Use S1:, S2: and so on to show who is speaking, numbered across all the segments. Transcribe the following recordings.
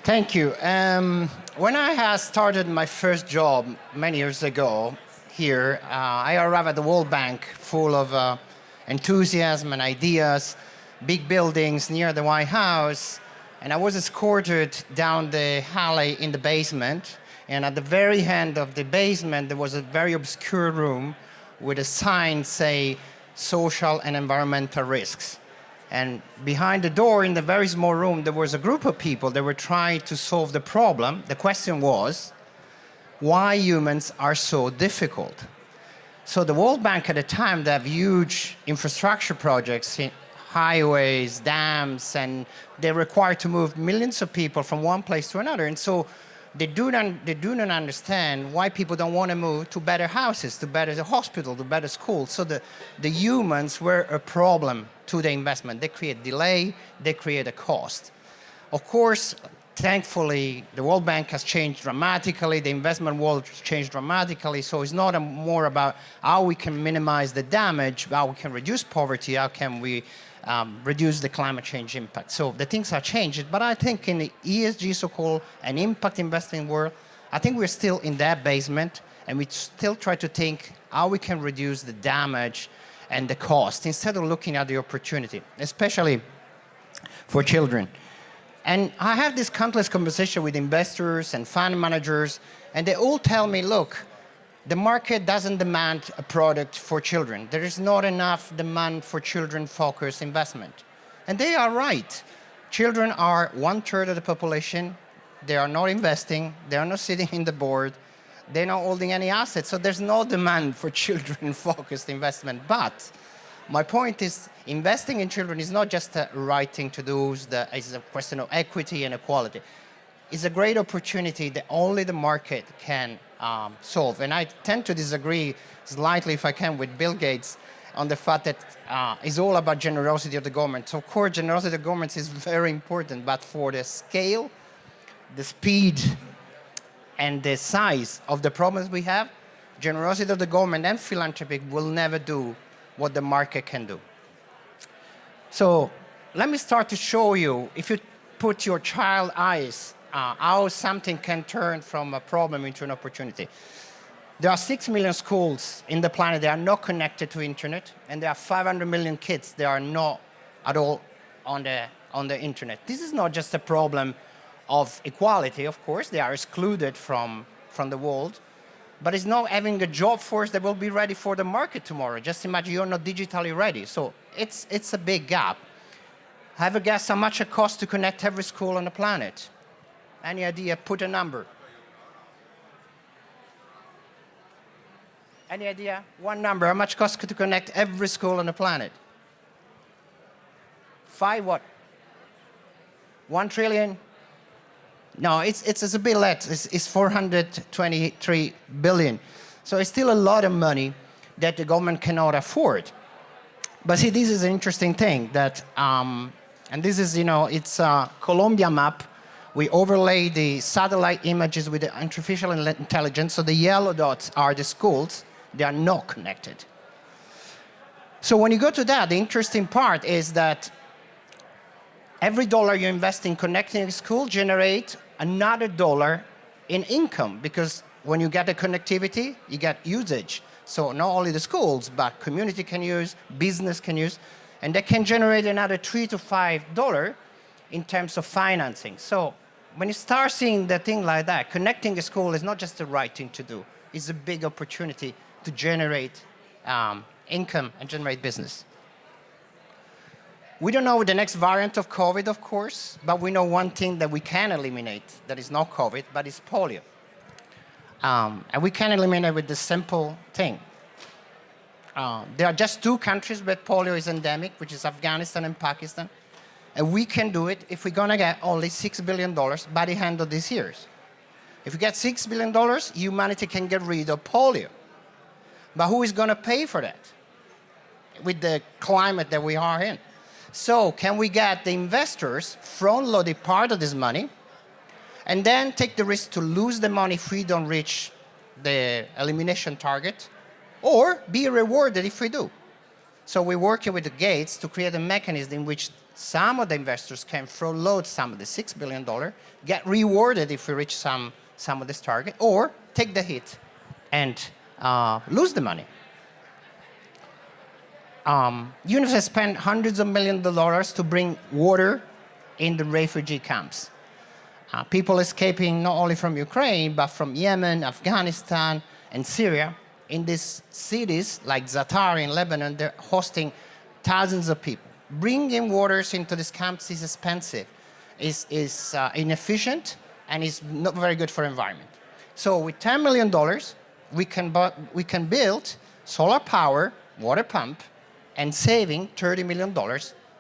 S1: Thank you. When I had started my first job many years ago here, I arrived at the World Bank full of enthusiasm and ideas, big buildings near the White House, and I was escorted down the alley in the basement, and at the very end of the basement there was a very obscure room with a sign say social and environmental risks. And behind the door in the very small room, there was a group of people that were trying to solve the problem. The question was, why humans are so difficult? So the World Bank at the time, they have huge infrastructure projects, highways, dams, and they're required to move millions of people from one place to another. And so they do not understand why people don't want to move to better houses, to better hospitals, to better schools. So the humans were a problem to the investment. They create delay, they create a cost. Of course, thankfully, the World Bank has changed dramatically, the investment world has changed dramatically, so it's not more about how we can minimize the damage, how we can reduce poverty, how can we reduce the climate change impact. So the things are changed, but I think in the ESG, so-called, and impact investing world, I think we're still in that basement, and we still try to think how we can reduce the damage and the cost instead of looking at the opportunity, especially for children. And I have this countless conversation with investors and fund managers, and they all tell me, look, the market doesn't demand a product for children. There is not enough demand for children-focused investment. And they are right. Children are 1/3 of the population. They are not investing. They are not sitting in the board. They're not holding any assets. So there's no demand for children-focused investment. But my point is, investing in children is not just a right thing to do. It's a question of equity and equality. It's a great opportunity that only the market can solve. And I tend to disagree slightly, if I can, with Bill Gates on the fact that it's all about generosity of the government. So of course, generosity of the government is very important, but for the scale, the speed, and the size of the problems we have, generosity of the government and philanthropy will never do what the market can do. So let me start to show you, if you put your child eyes, how something can turn from a problem into an opportunity. There are 6 million schools in the planet that are not connected to internet, and there are 500 million kids that are not at all on the internet. This is not just a problem of equality, of course, they are excluded from the world, but it's not having a job force that will be ready for the market tomorrow. Just imagine you're not digitally ready. So it's a big gap. Have a guess how much it costs to connect every school on the planet? Any idea? Put a number. Any idea? One number. How much costs to connect every school on the planet? 5 what? 1 trillion? No, it's a bit less. It's 423 billion. So it's still a lot of money that the government cannot afford. But see, this is an interesting thing that, and this is, it's a Colombia map. We overlay the satellite images with the artificial intelligence. So the yellow dots are the schools. They are not connected. So when you go to that, the interesting part is that every dollar you invest in connecting a school generates another dollar in income, because when you get the connectivity, you get usage. So not only the schools, but community can use, business can use, and that can generate another $3 to $5 in terms of financing. So when you start seeing the thing like that, connecting a school is not just the right thing to do. It's a big opportunity to generate income and generate business. We don't know the next variant of COVID, of course, but we know one thing that we can eliminate that is not COVID, but it's polio. And we can eliminate with this simple thing. There are just 2 countries where polio is endemic, which is Afghanistan and Pakistan. And we can do it if we're going to get only $6 billion by the end of these years. If we get $6 billion, humanity can get rid of polio. But who is going to pay for that with the climate that we are in? So can we get the investors front-load a part of this money and then take the risk to lose the money if we don't reach the elimination target, or be rewarded if we do? So we're working with the Gates to create a mechanism in which some of the investors can front load some of the $6 billion, get rewarded if we reach some of this target, or take the hit and lose the money. UNICEF spent hundreds of millions of dollars to bring water in the refugee camps. People escaping not only from Ukraine, but from Yemen, Afghanistan, and Syria. In these cities, like Zaatari in Lebanon, they're hosting thousands of people. Bringing waters into these camps is expensive, is inefficient, and is not very good for the environment. So with $10 million, we can build solar power, water pump, and saving $30 million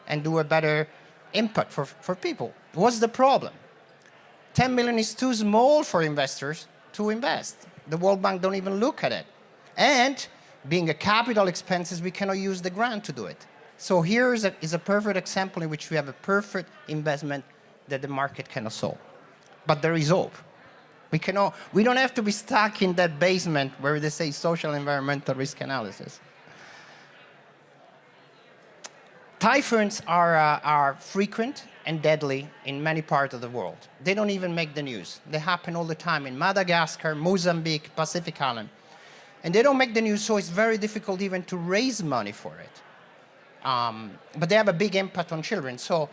S1: and do a better impact for people. What's the problem? 10 million is too small for investors to invest. The World Bank don't even look at it. And being a capital expenses, we cannot use the grant to do it. So here is a perfect example in which we have a perfect investment that the market cannot solve. But there is hope. We don't have to be stuck in that basement where they say social environmental risk analysis. Typhoons are frequent and deadly in many parts of the world. They don't even make the news. They happen all the time in Madagascar, Mozambique, Pacific Island. And they don't make the news, so it's very difficult even to raise money for it. But they have a big impact on children. So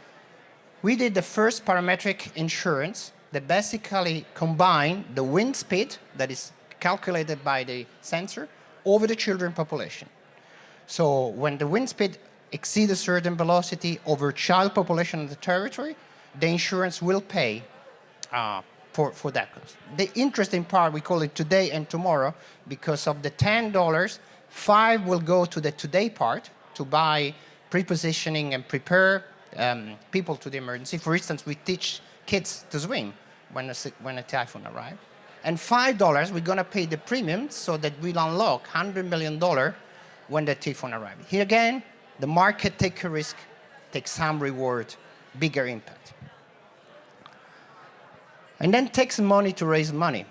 S1: we did the first parametric insurance that basically combined the wind speed that is calculated by the sensor over the children population. So when the wind speed exceeds a certain velocity over child population in the territory, the insurance will pay for that cost. The interesting part, we call it today and tomorrow, because of the $10, $5 will go to the today part to buy pre-positioning and prepare people to the emergency. For instance, we teach kids to swim when a typhoon arrives. And $5, we're going to pay the premium so that we'll unlock $100 million when the typhoon arrives. Here again, the market takes a risk, takes some reward, bigger impact. And then takes money to raise money,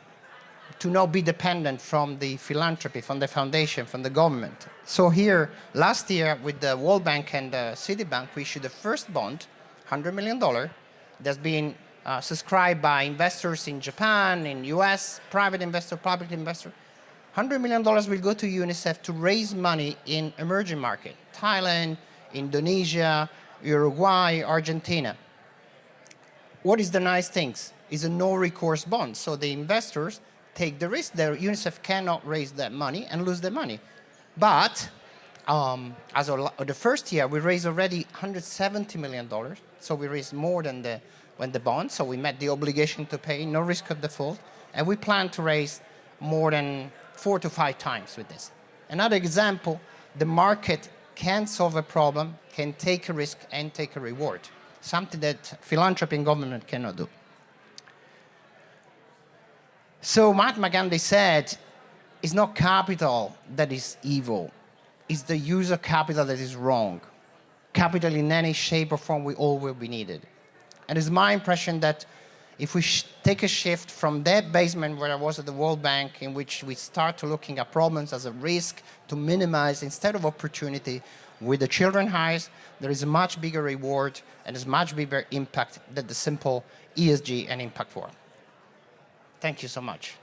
S1: to not be dependent from the philanthropy, from the foundation, from the government. So here, last year, with the World Bank and the Citibank, we issued the first bond, $100 million, that's been subscribed by investors in Japan, in US, private investor, public investor. $100 million will go to UNICEF to raise money in emerging markets, Thailand, Indonesia, Uruguay, Argentina. What is the nice thing? It's a no-recourse bond. So the investors take the risk that UNICEF cannot raise that money and lose the money. But as of the first year, we raised already $170 million. So we raised more than the bond. So we met the obligation to pay, no risk of default. And we plan to raise more than 4 to 5 times with this. Another example, the market can solve a problem, can take a risk and take a reward. Something that philanthropy and government cannot do. So Mahatma Gandhi said, it's not capital that is evil, it's the use of capital that is wrong. Capital in any shape or form will always be needed. And it's my impression that if we take a shift from that basement where I was at the World Bank, in which we start to looking at problems as a risk to minimize instead of opportunity, with the children's eyes, there is a much bigger reward and a much bigger impact than the simple ESG and impact world. Thank you so much.